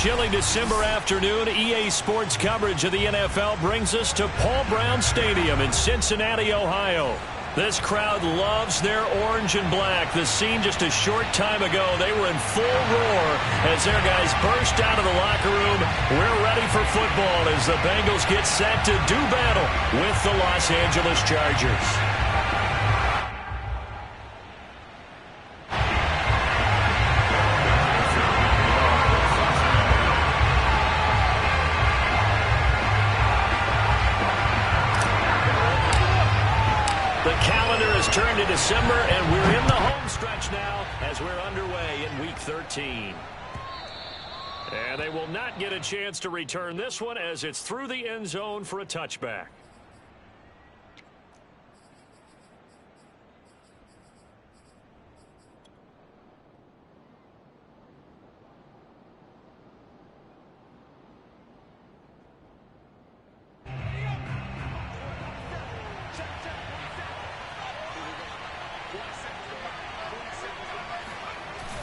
chilly December afternoon, EA Sports coverage of the NFL brings us to Paul Brown Stadium in Cincinnati, Ohio. This crowd loves their orange and black. The scene just a short time ago, they were in full roar as their guys burst out of the locker room. We're ready for football as the Bengals get set to do battle with the Los Angeles Chargers. Turned to December, and we're in the home stretch now as we're underway in Week 13. And they will not get a chance to return this one as it's through the end zone for a touchback.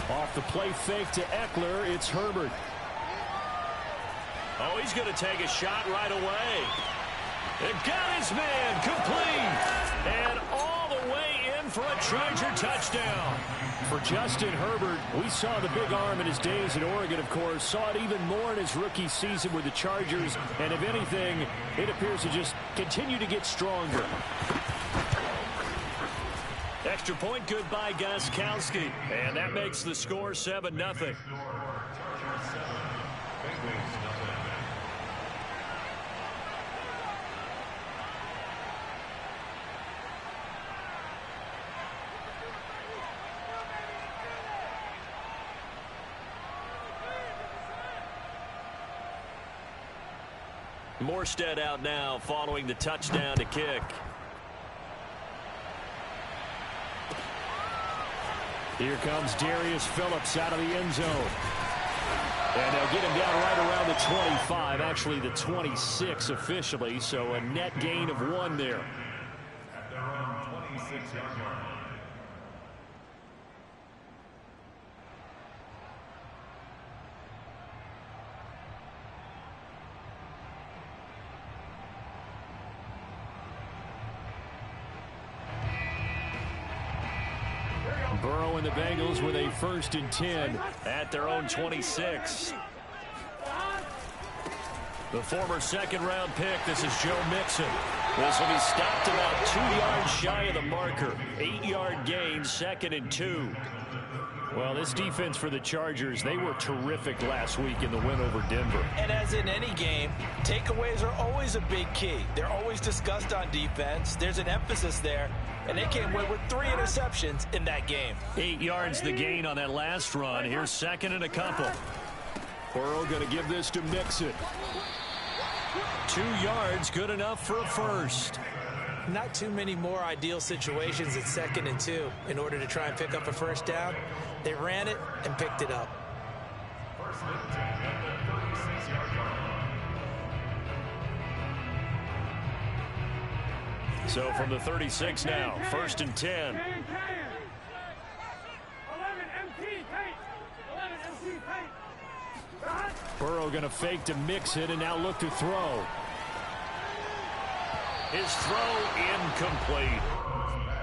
Off the play fake to Eckler, it's Herbert. Oh, he's going to take a shot right away. It got his man complete. And all the way in for a Charger touchdown. For Justin Herbert, we saw the big arm in his days in Oregon, of course. Saw it even more in his rookie season with the Chargers. And if anything, it appears to just continue to get stronger. Extra point, good by Gostkowski. And that makes the score 7-0. Morstead out now following the touchdown to kick. Here comes Darius Phillips out of the end zone. And they'll get him down right around the 25, actually the 26 officially, so a net gain of 1 there. At their own 26-yard line. Burrow and the Bengals with a 1st and 10 at their own 26. The former second-round pick, this is Joe Mixon. This will be stopped about 2 yards shy of the marker. 8-yard gain, 2nd and 2. Well, this defense for the Chargers, they were terrific last week in the win over Denver. And as in any game, takeaways are always a big key. They're always discussed on defense. There's an emphasis there. And they came away with 3 interceptions in that game. 8 yards the gain on that last run. Here's 2nd and a couple. Burrow going to give this to Mixon. 2 yards, good enough for a first. Not too many more ideal situations at 2nd and 2 in order to try and pick up a first down. They ran it and picked it up. So from the 36 now, 1st and 10. Burrow going to fake to Mixon and now look to throw. His throw incomplete.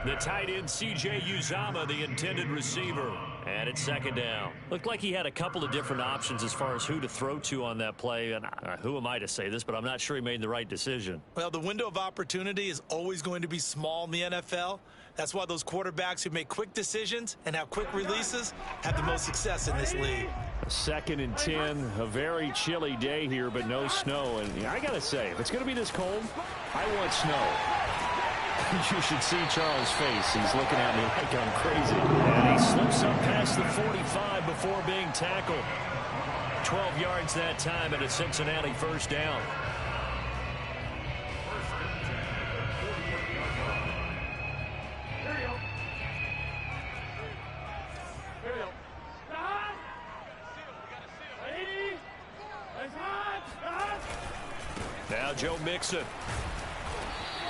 The tight end C.J. Uzomah, the intended receiver. And it's 2nd down. Looked like he had a couple of different options as far as who to throw to on that play. And who am I to say this, but I'm not sure he made the right decision. Well, the window of opportunity is always going to be small in the NFL. That's why those quarterbacks who make quick decisions and have quick releases have the most success in this league. 2nd and 10, a very chilly day here, but no snow. And I got to say, if it's going to be this cold, I want snow. You should see Charles' face. He's looking at me like I'm crazy. And he slips up past the 45 before being tackled. 12 yards that time and a Cincinnati 1st down. Now Joe Mixon.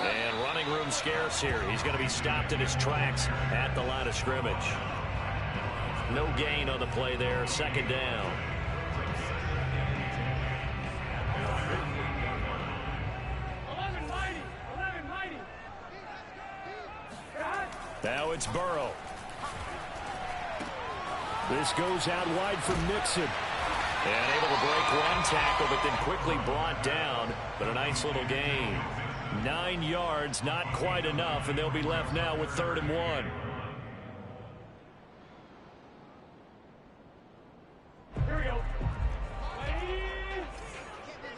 And running room scarce here. He's going to be stopped in his tracks at the line of scrimmage. No gain on the play there. 2nd down. Now it's Burrow. This goes out wide for Mixon. And able to break one tackle, but then quickly brought down. But a nice little gain. 9 yards, not quite enough, and they'll be left now with 3rd and 1. Here we go.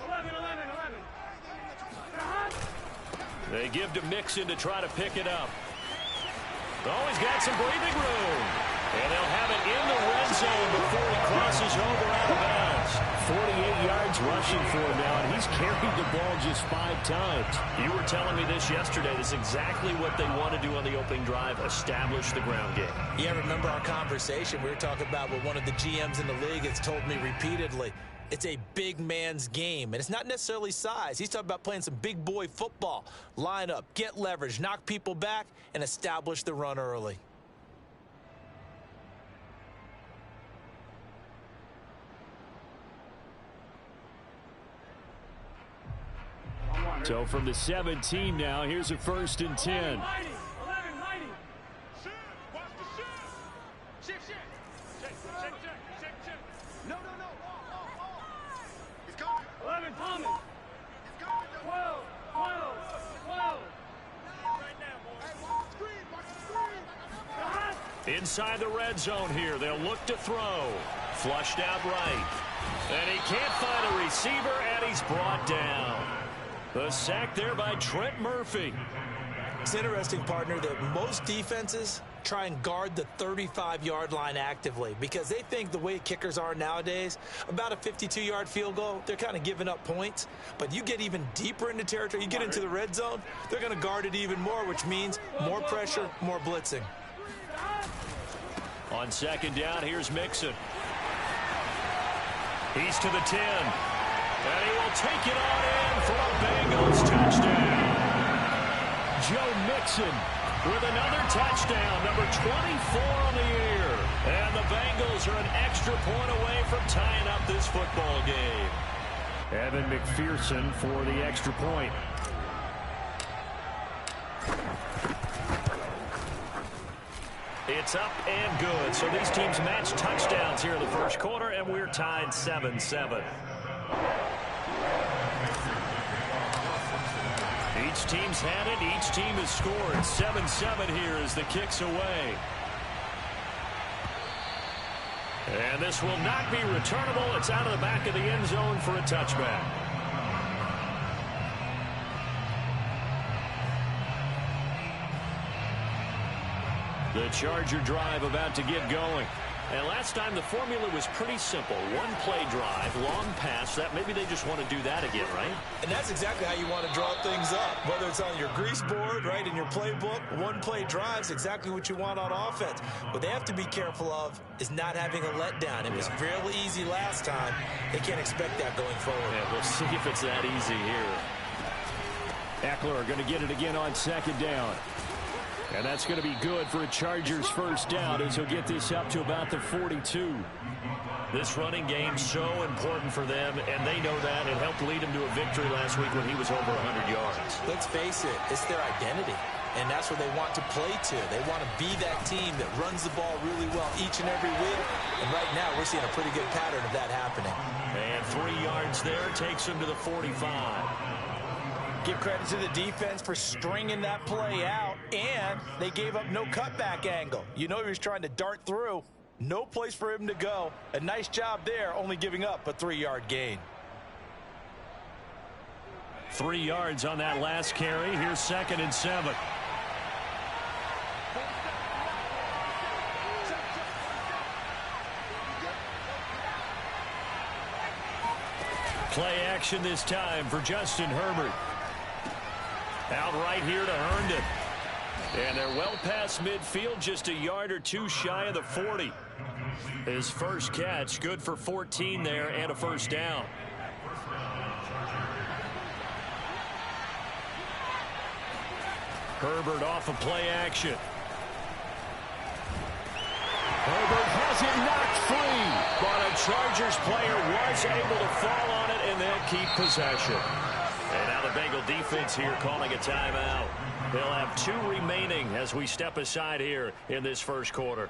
11. They give to Mixon to try to pick it up. Oh, he's got some breathing room. And they'll have it in the red zone before he crosses over out of bounds. 48 yards rushing for him now, and he's carried the ball just 5 times. You were telling me this yesterday. This is exactly what they want to do on the opening drive, establish the ground game. Yeah, remember our conversation? We were talking about what one of the GMs in the league has told me repeatedly. It's a big man's game, and it's not necessarily size. He's talking about playing some big boy football. Line up, get leverage, knock people back, and establish the run early. So from the 17 now, here's a 1st and 10. 11. No. He's coming. 11, Thomas. He's coming. 12. Right now, boys. Hey, watch the screen. Inside the red zone here, they'll look to throw. Flushed out right. And he can't find a receiver, and he's brought down. The sack there by Trent Murphy. It's interesting, partner, that most defenses try and guard the 35-yard line actively because they think the way kickers are nowadays, about a 52-yard field goal, they're kind of giving up points. But you get even deeper into territory, you get into the red zone, they're going to guard it even more, which means more pressure, more blitzing. On 2nd down, here's Mixon. He's to the 10. And he will take it on in for a Bengals touchdown. Joe Mixon with another touchdown, number 24 on the year. And the Bengals are an extra point away from tying up this football game. Evan McPherson for the extra point. It's up and good. So these teams match touchdowns here in the 1st quarter, and we're tied 7-7. Each team's had it. Each team has scored. 7-7 here as the kick's away. And this will not be returnable. It's out of the back of the end zone for a touchback. The Charger drive about to get going. And last time the formula was pretty simple. 1-play drive, long pass. That maybe they just want to do that again, right? And that's exactly how you want to draw things up. Whether it's on your grease board, right, in your playbook, 1-play drive is exactly what you want on offense. What they have to be careful of is not having a letdown. It was fairly easy last time. They can't expect that going forward. Yeah, we'll see if it's that easy here. Eckler going to get it again on 2nd down. And that's going to be good for a Chargers 1st down as he'll get this up to about the 42. This running game's so important for them, and they know that. It helped lead him to a victory last week when he was over 100 yards. Let's face it, it's their identity, and that's what they want to play to. They want to be that team that runs the ball really well each and every week, and right now we're seeing a pretty good pattern of that happening. And 3 yards there takes him to the 45. Give credit to the defense for stringing that play out, and they gave up no cutback angle. You know he was trying to dart through. No place for him to go. A nice job there, only giving up a 3-yard gain. 3 yards on that last carry. Here's 2nd and 7. Play action this time for Justin Herbert. Out right here to Herndon. And they're well past midfield, just a yard or two shy of the 40. His first catch, good for 14 there and a 1st down. Herbert off of play action. Herbert has it knocked free, but a Chargers player was able to fall on it, and they'll keep possession. And now the Bengal defense here calling a timeout. They'll have 2 remaining as we step aside here in this first quarter.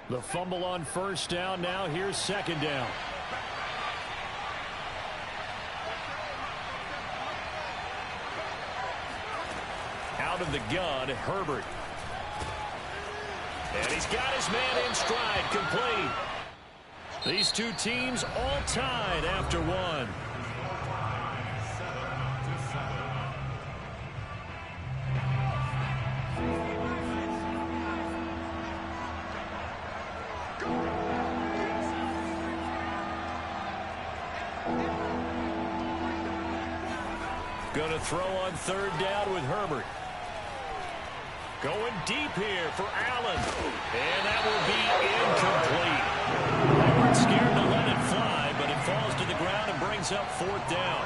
The fumble on first down. Now here's second down. Out of the gun, Herbert. And he's got his man in stride, complete. These two teams all tied after one. Going to throw on third down with Herbert. Going deep here for Allen. And that will be incomplete. They weren't scared to let it fly, but it falls to the ground and brings up fourth down.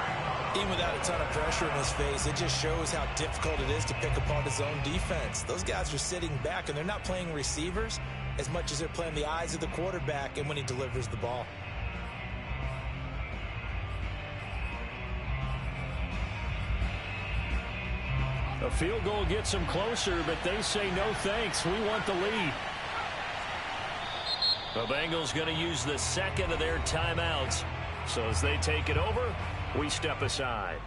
Even without a ton of pressure in his face, it just shows how difficult it is to pick apart his own defense. Those guys are sitting back, and they're not playing receivers as much as they're playing the eyes of the quarterback and when he delivers the ball. A field goal gets them closer, but they say no thanks. We want the lead. The Bengals going to use the second of their timeouts. So as they take it over, we step aside.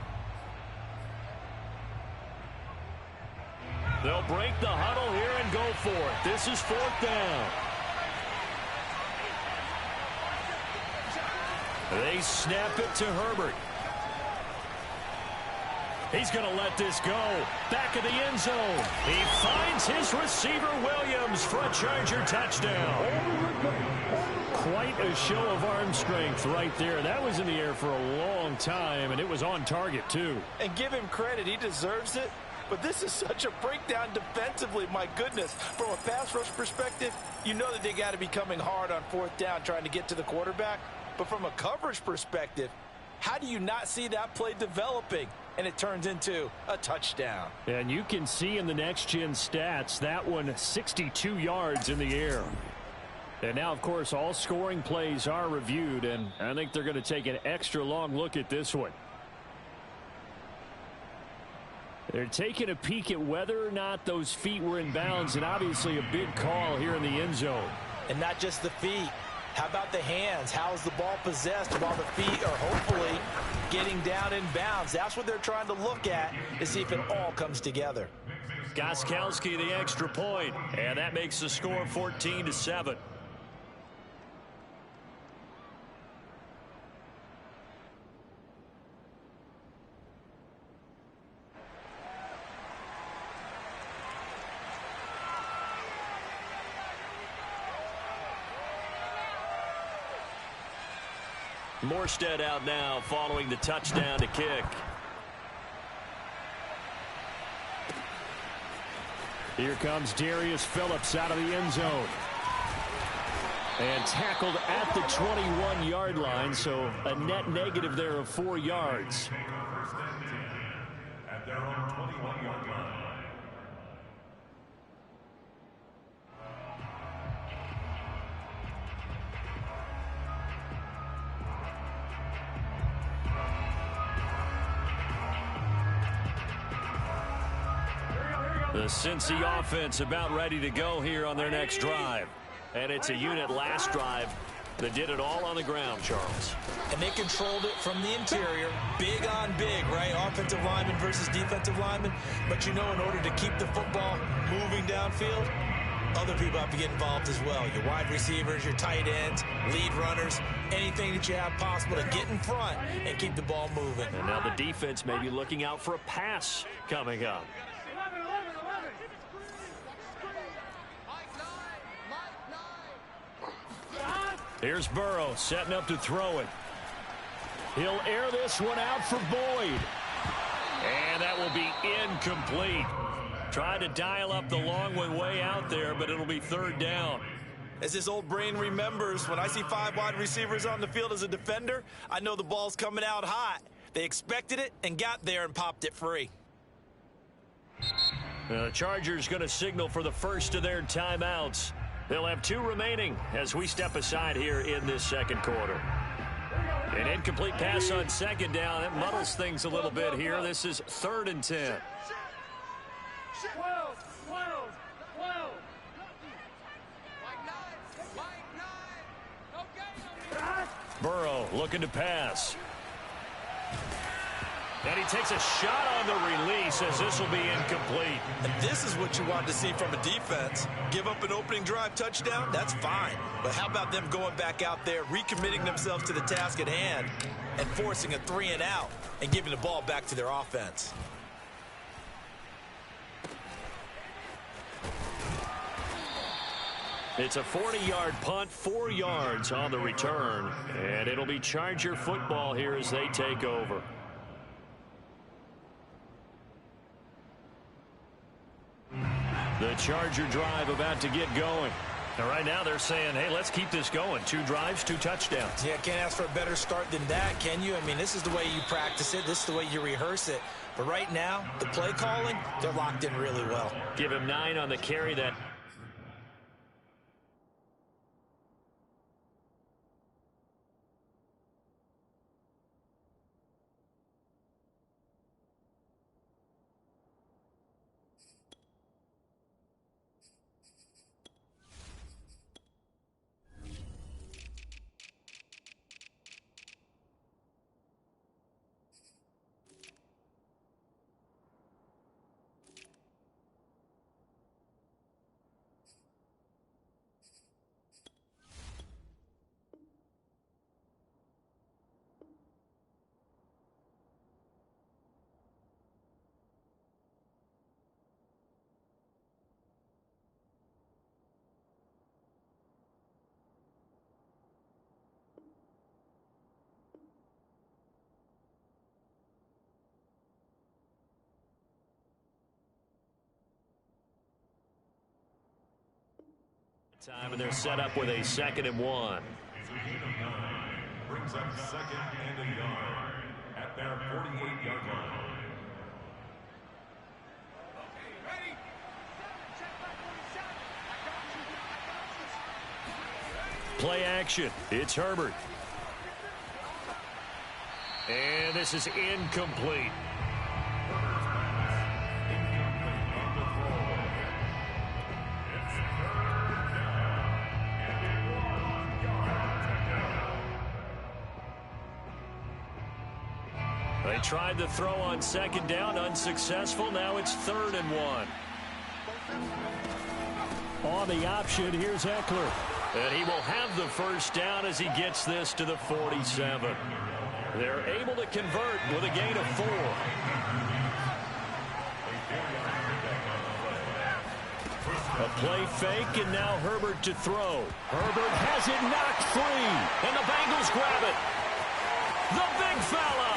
They'll break the huddle here and go for it. This is fourth down. They snap it to Herbert. He's going to let this go. Back of the end zone. He finds his receiver, Williams, for a Charger touchdown. Quite a show of arm strength right there. That was in the air for a long time, and it was on target, too. And give him credit. He deserves it. But this is such a breakdown defensively. My goodness. From a pass rush perspective, you know that they got to be coming hard on fourth down trying to get to the quarterback. But from a coverage perspective, how do you not see that play developing? And it turns into a touchdown. And you can see in the next-gen stats, that one 62 yards in the air. And now, of course, all scoring plays are reviewed, and I think they're going to take an extra long look at this one. They're taking a peek at whether or not those feet were in bounds, and obviously a big call here in the end zone. And not just the feet. How about the hands? How is the ball possessed while the feet are hopefully getting down in bounds? That's what they're trying to look at to see if it all comes together. Gostkowski the extra point, and that makes the score 14-7. Morstead out now following the touchdown to kick. Here comes Darius Phillips out of the end zone. And tackled at the 21-yard line, so a net negative there of 4 yards. At their own 21-yard line. The Cincy offense about ready to go here on their next drive. And it's a unit last drive that did it all on the ground, Charles. And they controlled it from the interior. Big on big, right? Offensive lineman versus defensive lineman. But you know, in order to keep the football moving downfield, other people have to get involved as well. Your wide receivers, your tight ends, lead runners, anything that you have possible to get in front and keep the ball moving. And now the defense may be looking out for a pass coming up. Here's Burrow setting up to throw it. He'll air this one out for Boyd. And that will be incomplete. Tried to dial up the long one way out there, but it'll be third down. As his old brain remembers, when I see 5 wide receivers on the field as a defender, I know the ball's coming out hot. They expected it and got there and popped it free. The Chargers going to signal for the first of their timeouts. They'll have 2 remaining as we step aside here in this second quarter. An incomplete pass on second down. It muddles things a little bit here. This is 3rd and 10. 12. Burrow looking to pass. And he takes a shot on the release as this will be incomplete. And this is what you want to see from a defense. Give up an opening drive touchdown, that's fine. But how about them going back out there, recommitting themselves to the task at hand, and forcing a 3-and-out and giving the ball back to their offense? It's a 40-yard punt, 4 yards on the return. And it'll be Charger football here as they take over. The Charger drive about to get going. And right now they're saying, hey, let's keep this going. 2 drives, 2 touchdowns. Yeah, can't ask for a better start than that, can you? I mean, this is the way you practice it. This is the way you rehearse it. But right now, the play calling, they're locked in really well. Give him 9 on the carry. That time, and they're set up with a 2nd and 1. Brings up 2nd and a yard at their 48-yard line. Play action. It's Herbert. And this is incomplete. They tried to throw on 2nd down, unsuccessful. Now it's 3rd and 1. On the option, here's Eckler. And he will have the first down as he gets this to the 47. They're able to convert with a gain of 4. A play fake, and now Herbert to throw. Herbert has it knocked free, and the Bengals grab it. The big fella.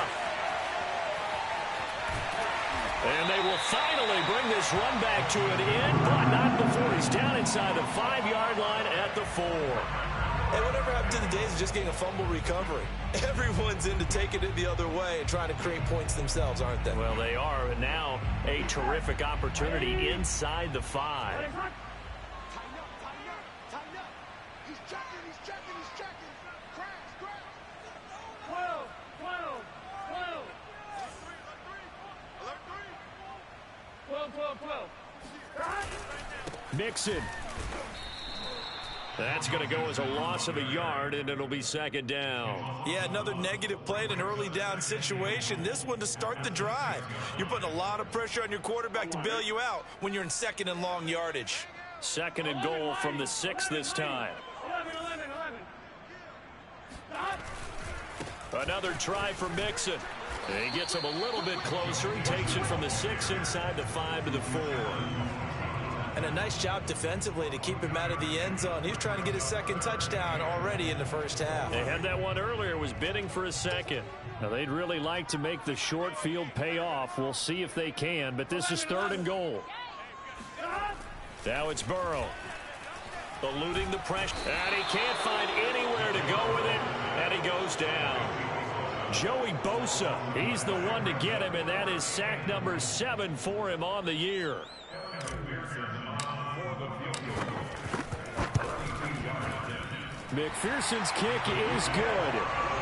And they will finally bring this run back to an end, but not before he's down inside the 5-yard line at the 4. Hey, whatever happened to the days of just getting a fumble recovery? Everyone's into taking it the other way and trying to create points themselves, aren't they? Well, they are. And now a terrific opportunity inside the 5. Tighten up. He's checking. Crash. 12. 12. Mixon. That's going to go as a loss of a yard, and it'll be 2nd down. Yeah, another negative play in an early down situation. This one to start the drive. You're putting a lot of pressure on your quarterback to bail you out when you're in 2nd and long yardage. 2nd and goal from the 6 this time. 11. Another try for Mixon. And he gets him a little bit closer. He takes it from the 6 inside the 5 to the 4. And a nice job defensively to keep him out of the end zone. He's trying to get his 2nd touchdown already in the first half. They had that one earlier, was bidding for a 2nd. Now, they'd really like to make the short field pay off. We'll see if they can, but this is 3rd and goal. Now it's Burrow. Eluding the pressure. And he can't find anywhere to go with it, and he goes down. Joey Bosa, he's the one to get him, and that is sack number 7 for him on the year. McPherson's kick is good.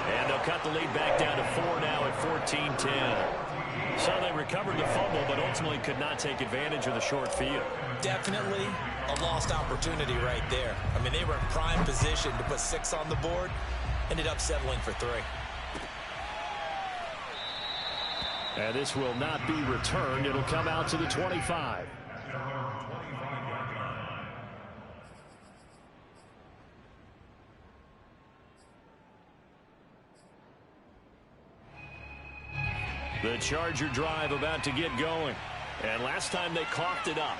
And they'll cut the lead back down to 4 now at 14-10. So they recovered the fumble, but ultimately could not take advantage of the short field. Definitely a lost opportunity right there. I mean, they were in prime position to put 6 on the board. Ended up settling for 3. And this will not be returned. It'll come out to the 25. The Charger drive about to get going. And last time they coughed it up,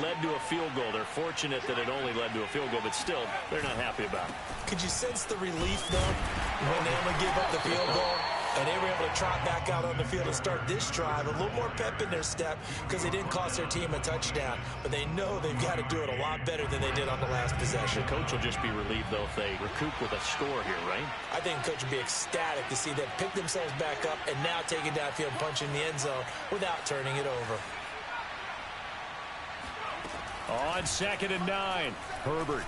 led to a field goal. They're fortunate that it only led to a field goal, but still, they're not happy about it. Could you sense the relief, though, when they only gave up the field goal? And they were able to trot back out on the field and start this drive. A little more pep in their step because they didn't cost their team a touchdown. But they know they've got to do it a lot better than they did on the last possession. The coach will just be relieved, though, if they recoup with a score here, right? I think the coach will be ecstatic to see them pick themselves back up and now take it downfield and punch in the end zone without turning it over. On 2nd and 9, Herbert.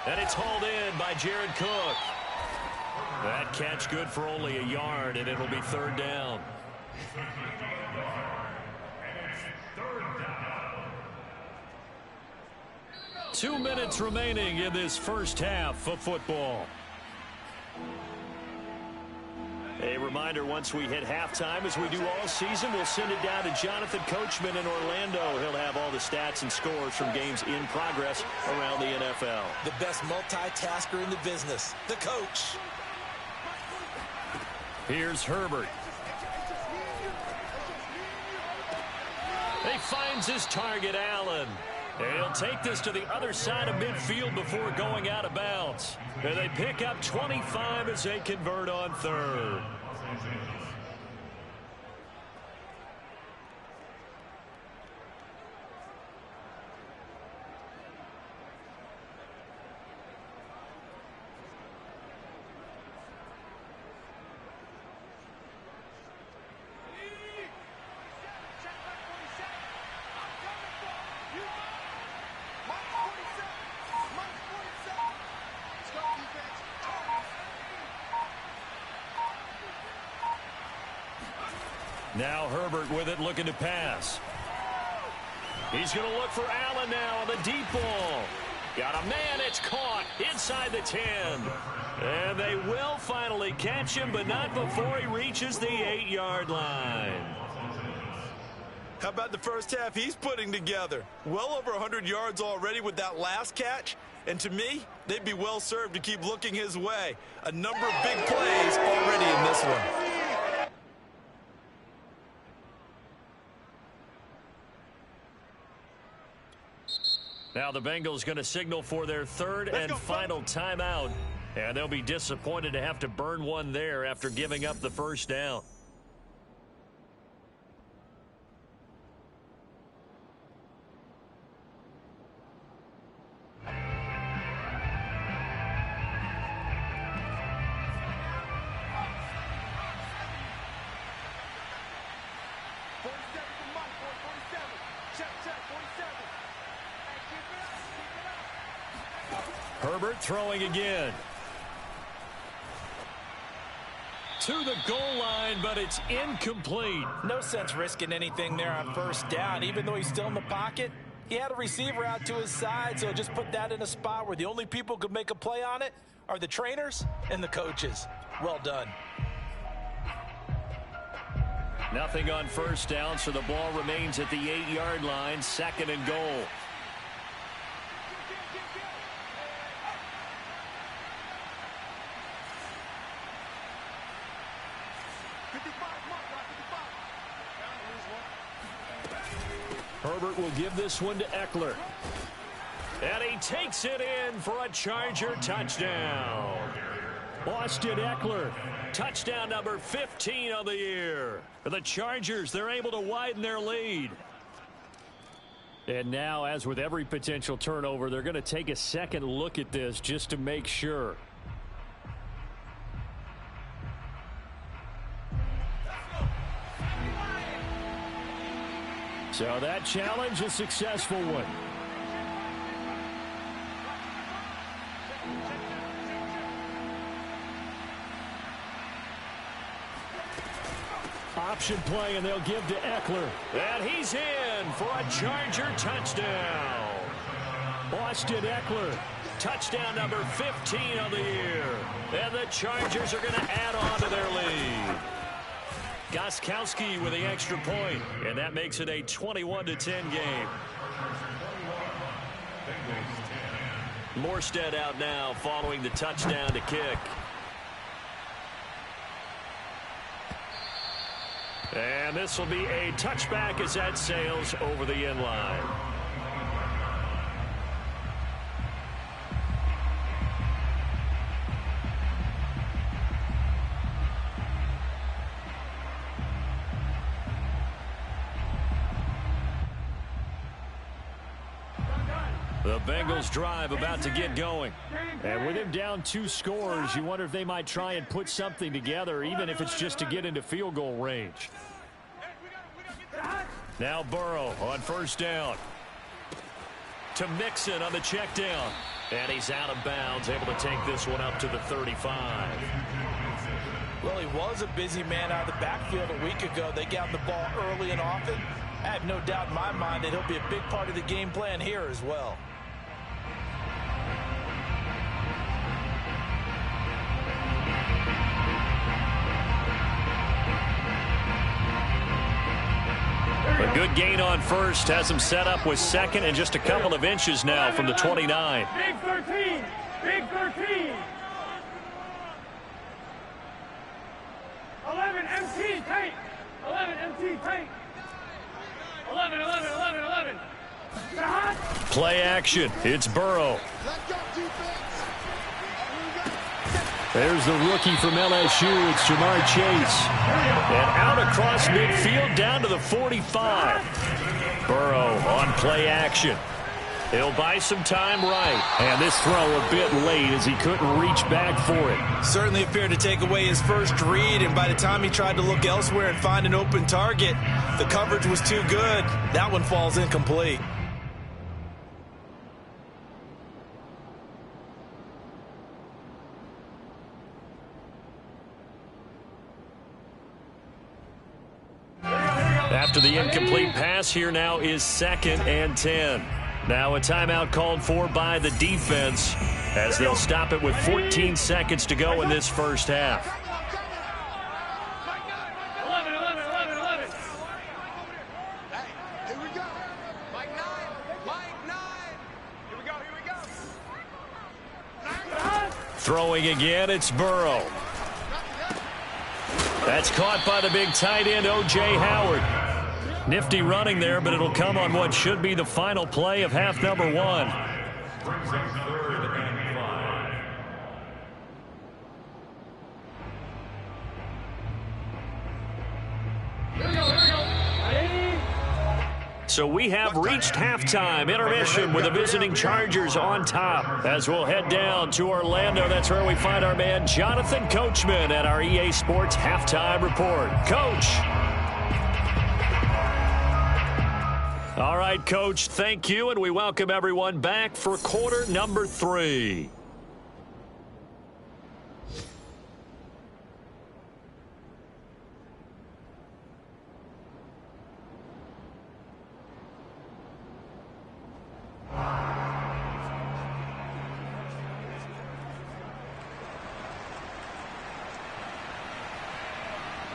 And it's hauled in by Jared Cook. That catch good for only a yard, and it'll be 3rd down. 2 minutes remaining in this first half of football. A reminder, once we hit halftime, as we do all season, we'll send it down to Jonathan Coachman in Orlando. He'll have all the stats and scores from games in progress around the NFL. The best multitasker in the business, the coach. Here's Herbert. He finds his target, Allen. And he'll take this to the other side of midfield before going out of bounds. And they pick up 25 as they convert on 3rd. Now Herbert with it, looking to pass. He's going to look for Allen now on the deep ball. Got a man, it's caught inside the 10. And they will finally catch him, but not before he reaches the 8-yard line. How about the first half he's putting together? Well over 100 yards already with that last catch. And to me, they'd be well served to keep looking his way. A number of big plays already in this one. Now the Bengals going to signal for their 3rd and final timeout. And they'll be disappointed to have to burn one there after giving up the first down. Herbert throwing again. To the goal line, but it's incomplete. No sense risking anything there on first down. Even though he's still in the pocket, he had a receiver out to his side, so just put that in a spot where the only people who could make a play on it are the trainers and the coaches. Well done. Nothing on first down, so the ball remains at the 8-yard line, 2nd and goal. Herbert will give this one to Eckler. And he takes it in for a Charger touchdown. Austin Eckler, touchdown number 15 of the year. For the Chargers, they're able to widen their lead. And now, as with every potential turnover, they're going to take a second look at this just to make sure. So that challenge, a successful one. Option play, and they'll give to Eckler. And he's in for a Charger touchdown. Austin Eckler, touchdown number 15 of the year. And the Chargers are going to add on to their lead. Gostkowski with the extra point, and that makes it a 21-10 game. Morstead out now following the touchdown to kick. And this will be a touchback as that sails over the end line. The Bengals drive about to get going. And with him down 2 scores, you wonder if they might try and put something together, even if it's just to get into field goal range. Now Burrow on first down. To Mixon on the check down. And he's out of bounds, able to take this one up to the 35. Well, he was a busy man out of the backfield a week ago. They got the ball early and often. I have no doubt in my mind that he'll be a big part of the game plan here as well. A good gain on first has him set up with second and just a couple of inches now from the 29. Big 13. Big 13. 11 MT tight. 11 MT tight. 11. Play action. It's Burrow. There's the rookie from LSU. It's Jamar Chase. And out across midfield down to the 45. Burrow on play action. He'll buy some time right. And this throw a bit late as he couldn't reach back for it. Certainly appeared to take away his first read, and by the time he tried to look elsewhere and find an open target, the coverage was too good. That one falls incomplete. After the incomplete pass, here now is 2nd and 10. Now a timeout called for by the defense as they'll stop it with 14 seconds to go in this first half. 11. Hey, here we go. Mike 9. Here we go. Throwing again, it's Burrow. That's caught by the big tight end, O.J. Howard. Nifty running there, but it'll come on what should be the final play of half number 1. Brings up 3rd and 5. So we have reached halftime intermission with the visiting Chargers on top. As we'll head down to Orlando, that's where we find our man Jonathan Coachman at our EA Sports Halftime Report. Coach. All right, Coach, thank you, and we welcome everyone back for quarter number 3.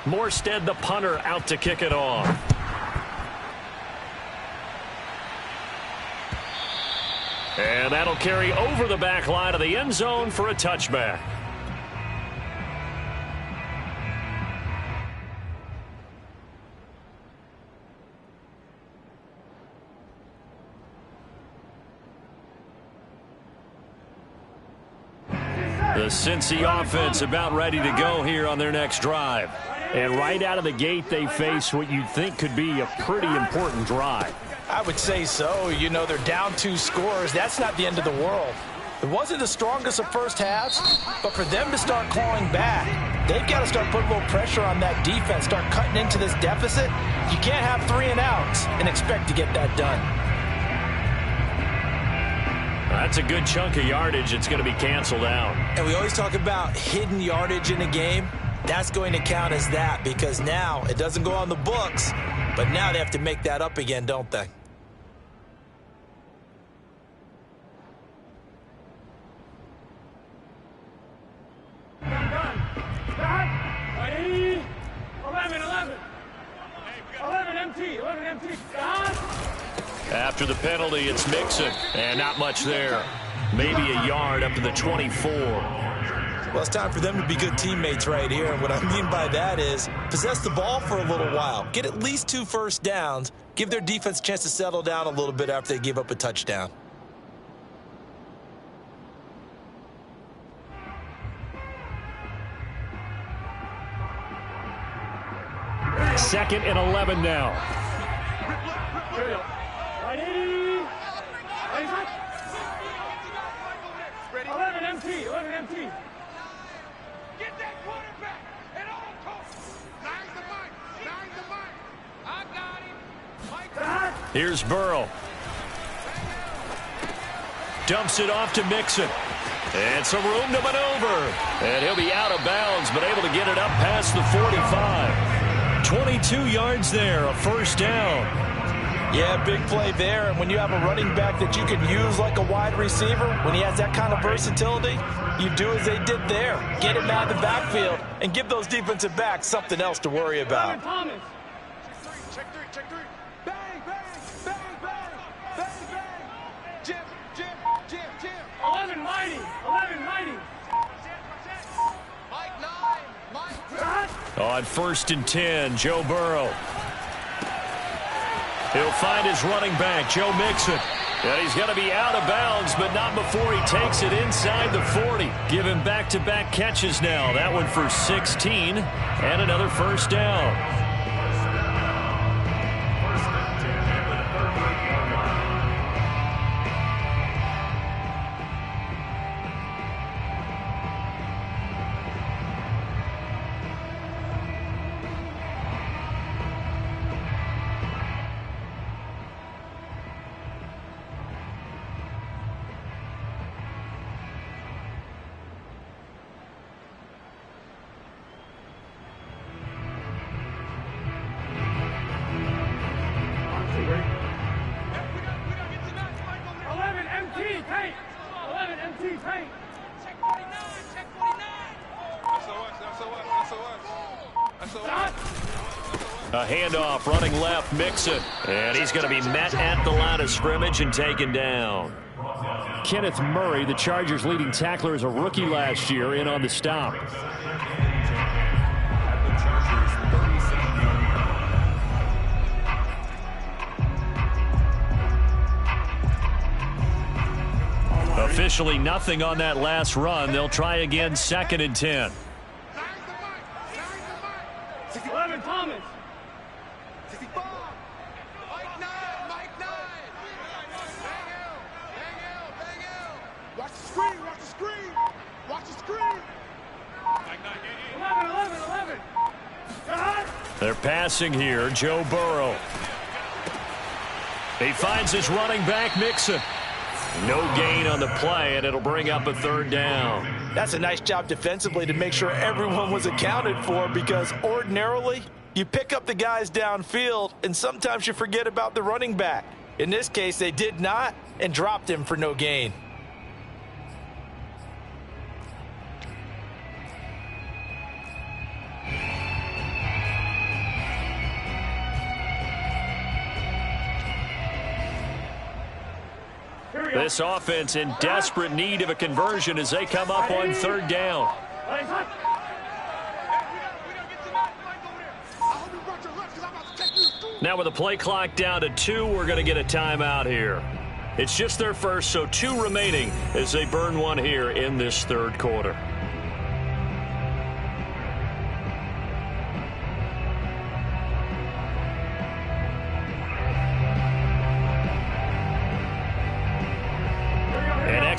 Morstead, the punter, out to kick it off. And that'll carry over the back line of the end zone for a touchback. The Cincy offense about ready to go here on their next drive. And right out of the gate, they face what you'd think could be a pretty important drive. I would say so. You know, they're down 2 scores. That's not the end of the world. It wasn't the strongest of first halves, but for them to start clawing back, they've got to start putting a little pressure on that defense, start cutting into this deficit. You can't have 3 and outs and expect to get that done. That's a good chunk of yardage. It's going to be canceled out. And we always talk about hidden yardage in a game. That's going to count as that because now it doesn't go on the books, but now they have to make that up again, don't they? Ready? 11 empty. After the penalty, it's Mixon, and not much there. Maybe a yard up to the 24. Well, it's time for them to be good teammates right here, and what I mean by that is possess the ball for a little while. Get at least 2 first downs. Give their defense a chance to settle down a little bit after they give up a touchdown. Second and 11 now. Ready? 11 empty. Get that quarterback at all costs. Nine the mic. I got him. Mike. Here's Burrow. Dumps it off to Mixon. And some room to maneuver. And he'll be out of bounds, but able to get it up past the 45. 22 yards there, a first down. Yeah, big play there. And when you have a running back that you can use like a wide receiver, when he has that kind of versatility, you do as they did there. Get him out of the backfield and give those defensive backs something else to worry about. Thomas. Check three. Bang. Jim. 11 mighty. Mike 9. On first and 10, Joe Burrow. He'll find his running back, Joe Mixon. And he's going to be out of bounds, but not before he takes it inside the 40. Give him back-to-back catches now. That one for 16 and another first down. A handoff running left, Mixon. And he's going to be met at the line of scrimmage and taken down. Kenneth Murray, the Chargers' leading tackler as a rookie last year, in on the stop. Officially nothing on that last run. They'll try again, second and 10. 11 Thomas. 65. Mike 9. Bang out. Watch the screen. Mike 9. 11. They're passing here, Joe Burrow. He finds his running back, Mixon. No gain on the play, and it'll bring up a third down. That's a nice job defensively to make sure everyone was accounted for, because ordinarily you pick up the guys downfield and sometimes you forget about the running back. In this case, they did not and dropped him for no gain. This offense in desperate need of a conversion as they come up on third down. Now with the play clock down to 2, we're going to get a timeout here. It's just their first, so 2 remaining as they burn one here in this third quarter.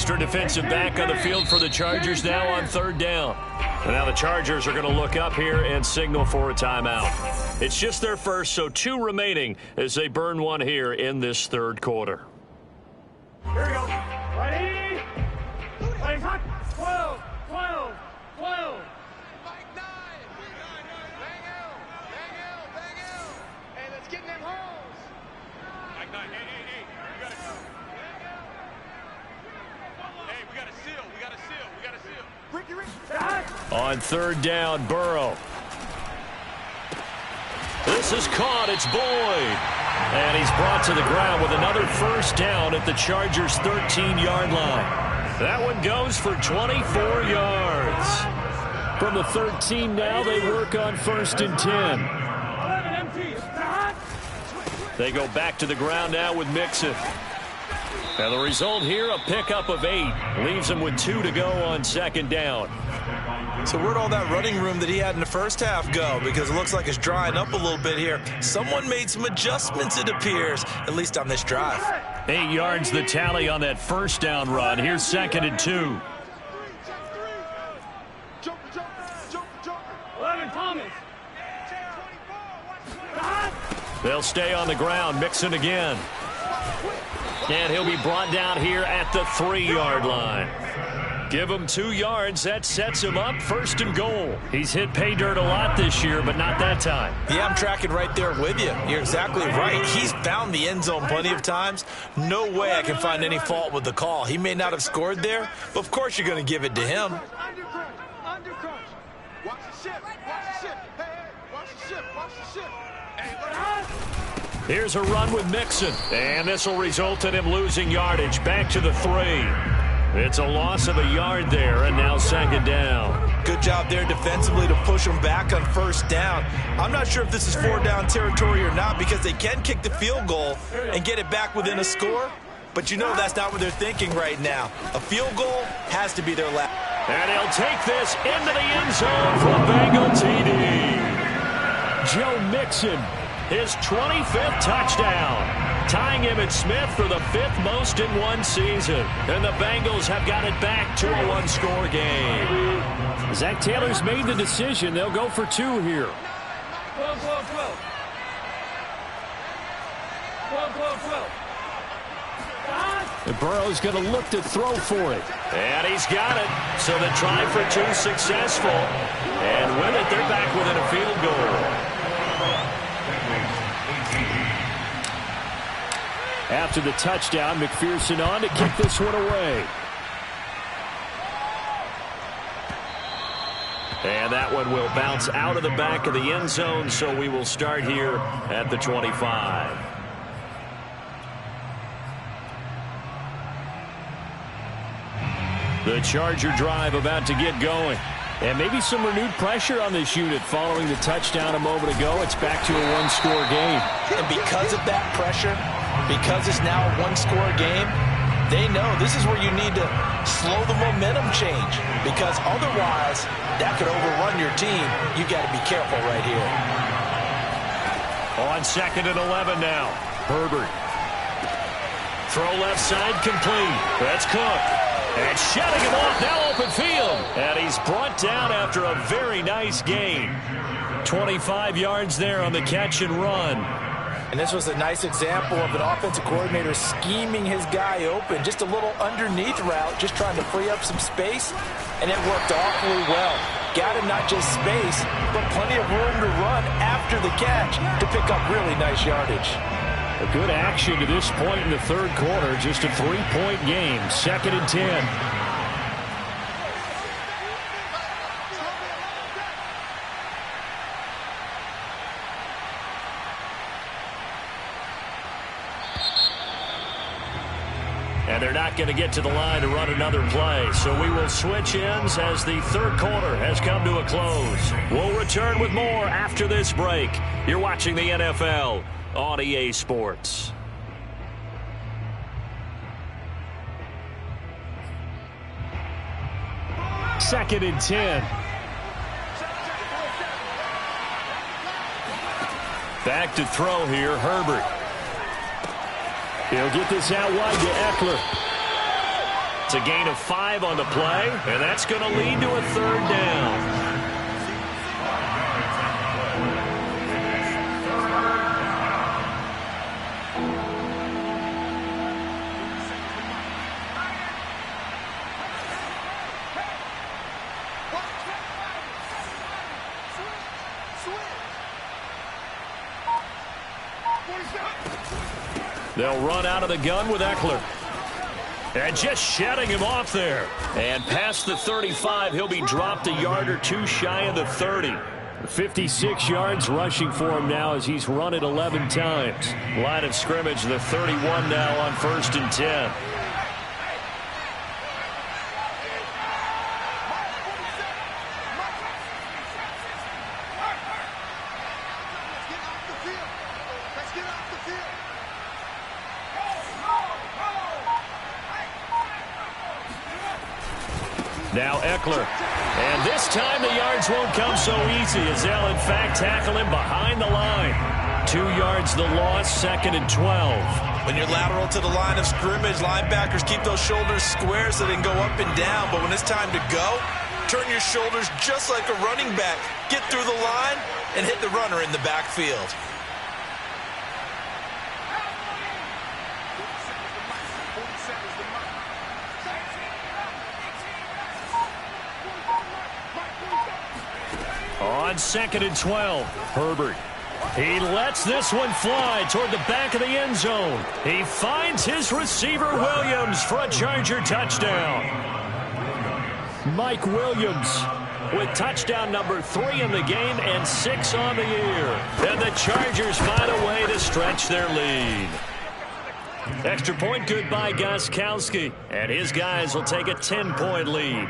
Extra defensive back on the field for the Chargers now on third down. And now the Chargers are going to look up here and signal for a timeout. It's just their first, so 2 remaining as they burn one here in this third quarter. Here we go. Ready? We got to seal. We got to seal. We got to seal. On third down, Burrow. This is caught. It's Boyd. And he's brought to the ground with another first down at the Chargers' 13-yard line. That one goes for 24 yards. From the 13 now, they work on 1st and 10. They go back to the ground now with Mixon. And the result here, a pickup of 8. Leaves him with 2 to go on 2nd down. So where'd all that running room that he had in the first half go? Because it looks like it's drying up a little bit here. Someone made some adjustments, it appears, at least on this drive. 8 yards the tally on that first down run. Here's 2nd and 2. 11, Thomas. They'll stay on the ground. Mixon again. And he'll be brought down here at the 3-yard line. Give him 2 yards. That sets him up 1st and goal. He's hit pay dirt a lot this year, but not that time. Yeah, I'm tracking right there with you. You're exactly right. He's found the end zone plenty of times. No way I can find any fault with the call. He may not have scored there, but of course you're going to give it to him. Under crunch. Watch the ship. Watch the ship. Hey, watch the ship. Watch the ship. Hey, Here's a run with Mixon. And this will result in him losing yardage. Back to the 3. It's a loss of a yard there, and now 2nd down. Good job there defensively to push him back on 1st down. I'm not sure if this is 4-down territory or not because they can kick the field goal and get it back within a score. But you know that's not what they're thinking right now. A field goal has to be their last. And he'll take this into the end zone for a Bengal TD. Joe Mixon, his 25th touchdown. Tying Emmitt Smith for the 5th most in one season. And the Bengals have got it back to a 1-score game. Zach Taylor's made the decision. They'll go for 2 here. 12. And Burrow's going to look to throw for it. And he's got it. So the try for 2 successful. And with it, they're back within a field goal. After the touchdown, McPherson on to kick this one away. And that one will bounce out of the back of the end zone, so we will start here at the 25. The Charger drive about to get going. And maybe some renewed pressure on this unit following the touchdown a moment ago. It's back to a 1-score game. And because of that pressure, because it's now a 1-score game, they know this is where you need to slow the momentum change. Because otherwise, that could overrun your team. You got to be careful right here. On 2nd and 11 now. Herbert. Throw left side complete. That's Cook. And shutting him off, now open field. And he's brought down after a very nice gain. 25 yards there on the catch and run. And this was a nice example of an offensive coordinator scheming his guy open. Just a little underneath route, just trying to free up some space. And it worked awfully well. Got him not just space, but plenty of room to run after the catch to pick up really nice yardage. A good action to this point in the 3rd quarter. Just a 3-point game. 2nd and 10. And they're not going to get to the line to run another play. So we will switch ends as the 3rd quarter has come to a close. We'll return with more after this break. You're watching the NFL on EA Sports. Second and 10. Back to throw here, Herbert. He'll get this out wide to Eckler. It's a gain of 5 on the play, and that's going to lead to a 3rd down. They'll run out of the gun with Eckler. And just shedding him off there. And past the 35, he'll be dropped a yard or two shy of the 30. 56 yards rushing for him now as he's run it 11 times. Line of scrimmage, the 31 now on 1st and 10. Now Eckler. And this time the yards won't come so easy as they'll in fact tackle him behind the line. 2 yards the loss, 2nd and 12. When you're lateral to the line of scrimmage, linebackers keep those shoulders square so they can go up and down. But when it's time to go, turn your shoulders just like a running back. Get through the line and hit the runner in the backfield. On 2nd and 12, Herbert. He lets this one fly toward the back of the end zone. He finds his receiver, Williams, for a Charger touchdown. Mike Williams with touchdown number 3 in the game and 6 on the year. And the Chargers find a way to stretch their lead. Extra point good by Gostkowski. And his guys will take a 10-point lead.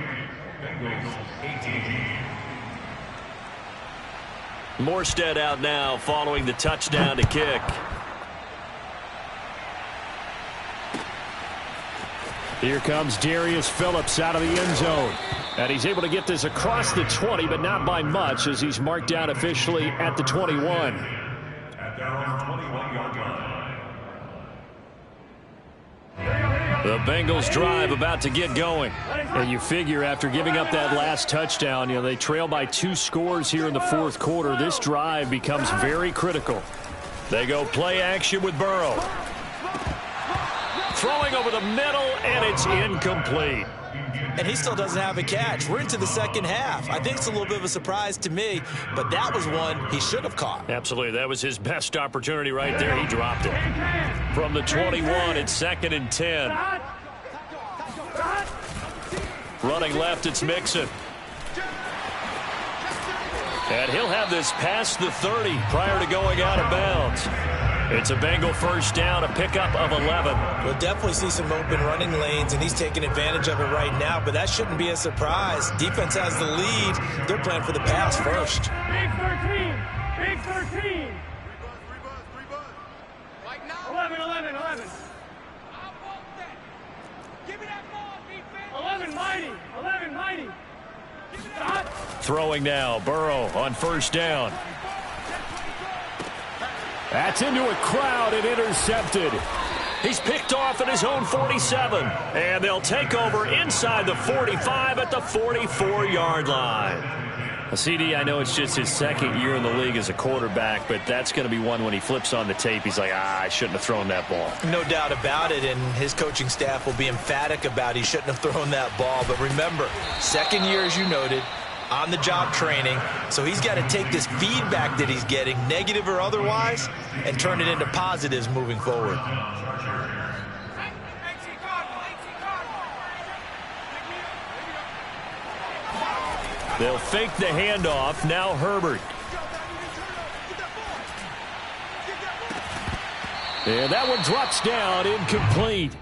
Morstead out now following the touchdown to kick. Here comes Darius Phillips out of the end zone. And he's able to get this across the 20, but not by much as he's marked down officially at the 21. At their own 21-yard line. The Bengals drive about to get going. And you figure after giving up that last touchdown, they trail by 2 scores here in the 4th quarter. This drive becomes very critical. They go play action with Burrow. Throwing over the middle, and it's incomplete. And he still doesn't have a catch. We're into the second half. I think it's a little bit of a surprise to me, but that was one he should have caught. Absolutely. That was his best opportunity right there. He dropped it. From the 21, it's 2nd and 10. Running left, it's Mixon. And he'll have this past the 30 prior to going out of bounds. It's a Bengal first down, a pickup of 11. We'll definitely see some open running lanes, and he's taking advantage of it right now, but that shouldn't be a surprise. Defense has the lead. They're playing for the pass first. Big 13. Big 13. 11, 11, 11. 11 mighty. 11 mighty. Throwing now, Burrow on first down. That's into a crowd and intercepted. He's picked off at his own 47. And they'll take over inside the 45 at the 44-yard line. CD, I know it's just his 2nd year in the league as a quarterback, but that's going to be one when he flips on the tape. He's like, I shouldn't have thrown that ball. No doubt about it, and his coaching staff will be emphatic about he shouldn't have thrown that ball. But remember, 2nd year, as you noted, on-the-job training, so he's got to take this feedback that he's getting, negative or otherwise, and turn it into positives moving forward. They'll fake the handoff. Now Herbert. And that one drops down, incomplete.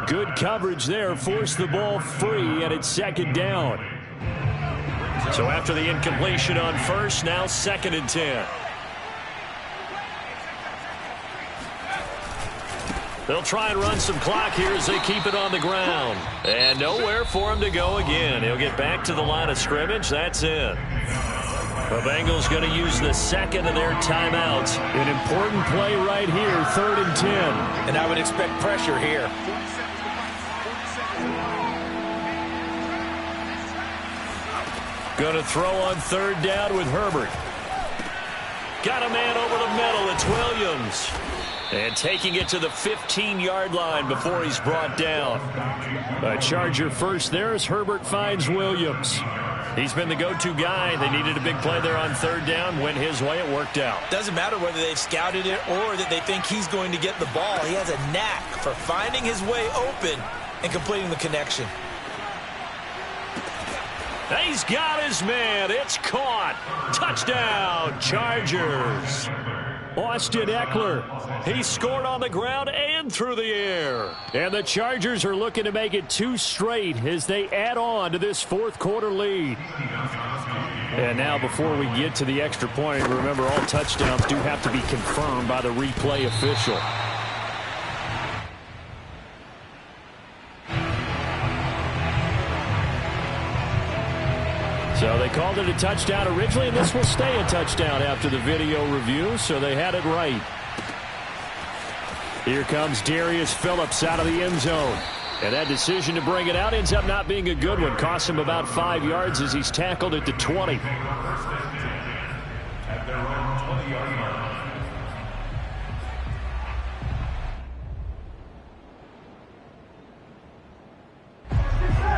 Good coverage there, forced the ball free, and it's 2nd down. So after the incompletion on first, now 2nd and 10. They'll try and run some clock here as they keep it on the ground. And nowhere for him to go again. He'll get back to the line of scrimmage. That's it. The Bengals going to use the 2nd of their timeouts. An important play right here, 3rd and 10. And I would expect pressure here. Going to throw on 3rd down with Herbert. Got a man over the middle. It's Williams. And taking it to the 15-yard line before he's brought down. A Charger first there as Herbert finds Williams. He's been the go-to guy. They needed a big play there on 3rd down. Went his way. It worked out. Doesn't matter whether they've scouted it or that they think he's going to get the ball. He has a knack for finding his way open and completing the connection. He's got his man. It's caught. Touchdown, Chargers. Austin Eckler. He scored on the ground and through the air. And the Chargers are looking to make it 2 straight as they add on to this fourth quarter lead. And now before we get to the extra point, remember all touchdowns do have to be confirmed by the replay official. So they called it a touchdown originally, and this will stay a touchdown after the video review, so they had it right. Here comes Darius Phillips out of the end zone. And that decision to bring it out ends up not being a good one. Costs him about 5 yards as he's tackled at the 20. At their own 20-yard line.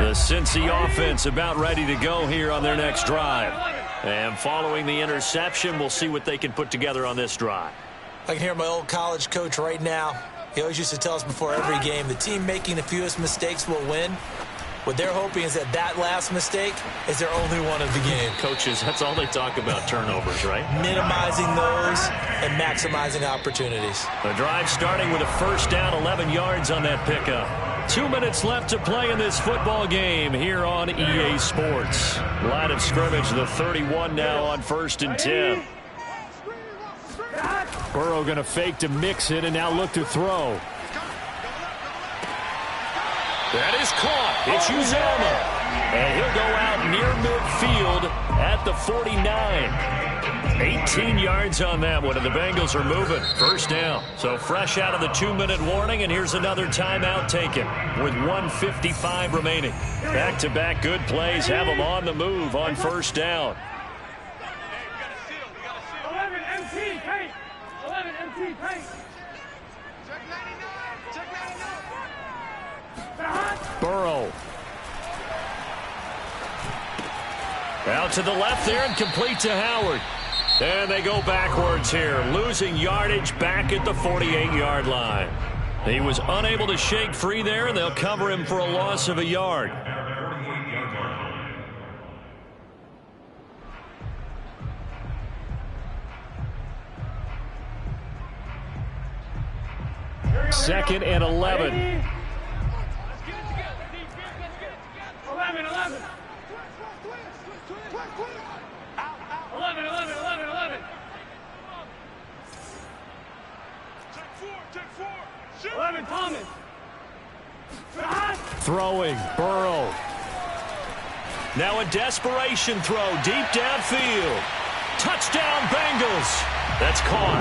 The Cincy offense about ready to go here on their next drive. And following the interception, we'll see what they can put together on this drive. I can hear my old college coach right now. He always used to tell us before every game, the team making the fewest mistakes will win. What they're hoping is that that last mistake is their only one of the game. Coaches, that's all they talk about, turnovers, right? Minimizing those and maximizing opportunities. The drive starting with a first down, 11 yards on that pickup. 2 minutes left to play in this football game here on EA Sports. Line of scrimmage, the 31 now on 1st and 10. Burrow going to fake to mix it and now look to throw. That is caught. It's Uzomah. And he'll go out near midfield at the 49. 18 yards on that one, and the Bengals are moving. First down. So fresh out of the 2-minute warning, and here's another timeout taken with 1:55 remaining. Back-to-back good plays have them on the move on first down. 11 MT paint. 11 MT paint. Check 99. Check 99. Burrow. Out to the left there and complete to Howard. And they go backwards here, losing yardage back at the 48-yard line. He was unable to shake free there, and they'll cover him for a loss of a yard. Second and 11. Let's get it together. 11, 11. 11, 11, 11, 11. Take 4. Shoot. 11, Thomas. Throwing, Burrow. Now a desperation throw deep downfield. Touchdown, Bengals. That's caught.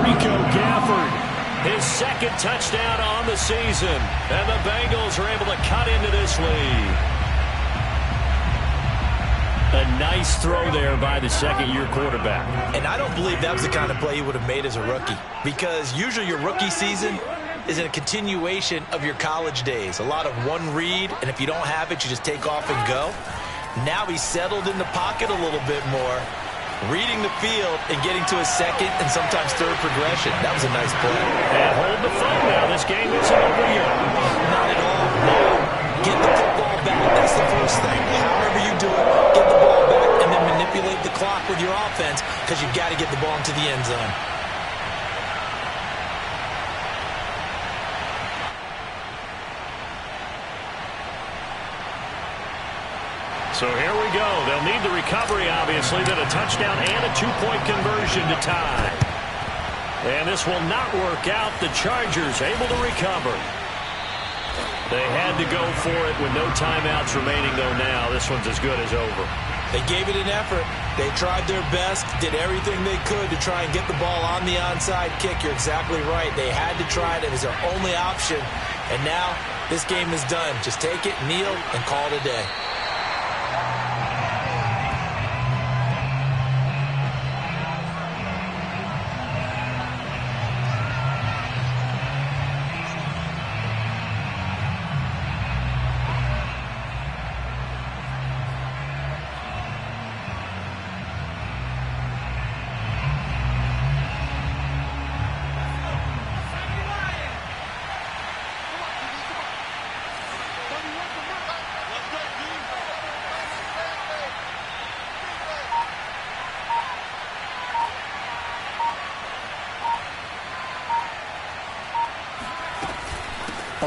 Rico Gafford, his second touchdown on the season. And the Bengals are able to cut into this lead. A nice throw there by the second-year quarterback. And I don't believe that was the kind of play he would have made as a rookie, because usually your rookie season is in a continuation of your college days. A lot of one read, and if you don't have it, you just take off and go. Now he's settled in the pocket a little bit more, reading the field and getting to his second and sometimes third progression. That was a nice play. And hold the phone now. This game isn't over yet. Not at all. No. Get the football back. That's the first thing. However you do it, get the ball back and then manipulate the clock with your offense, because you've got to get the ball into the end zone. So here we go. They'll need the recovery, obviously, then a touchdown and a two-point conversion to tie. And this will not work out. The Chargers able to recover. They had to go for it with no timeouts remaining, though, now. This one's as good as over. They gave it an effort. They tried their best, did everything they could to try and get the ball on the onside kick. You're exactly right. They had to try it. It was their only option. And now this game is done. Just take it, kneel, and call it a day.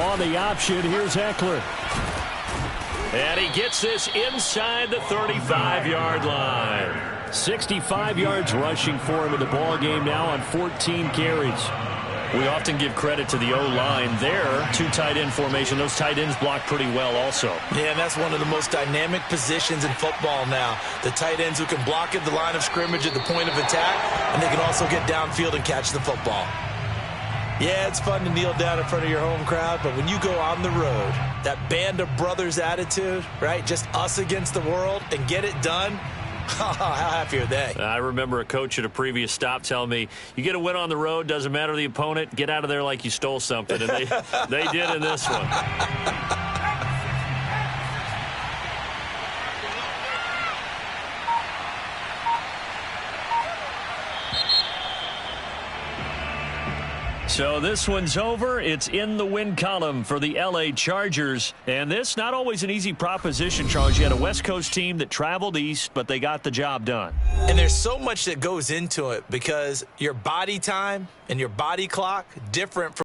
On the option, here's Eckler. And he gets this inside the 35-yard line. 65 yards rushing for him in the ball game now on 14 carries. We often give credit to the O-line there. 2 tight end formation. Those tight ends block pretty well also. Yeah, and that's one of the most dynamic positions in football now. The tight ends who can block at the line of scrimmage at the point of attack, and they can also get downfield and catch the football. Yeah, it's fun to kneel down in front of your home crowd, but when you go on the road, that band of brothers attitude, right? Just us against the world and get it done. How happy are they? I remember a coach at a previous stop telling me, you get a win on the road, doesn't matter the opponent, get out of there like you stole something. And they did in this one. So this one's over. It's in the win column for the L.A. Chargers. And this, not always an easy proposition, Charles. You had a West Coast team that traveled east, but they got the job done. And there's so much that goes into it because your body time and your body clock different from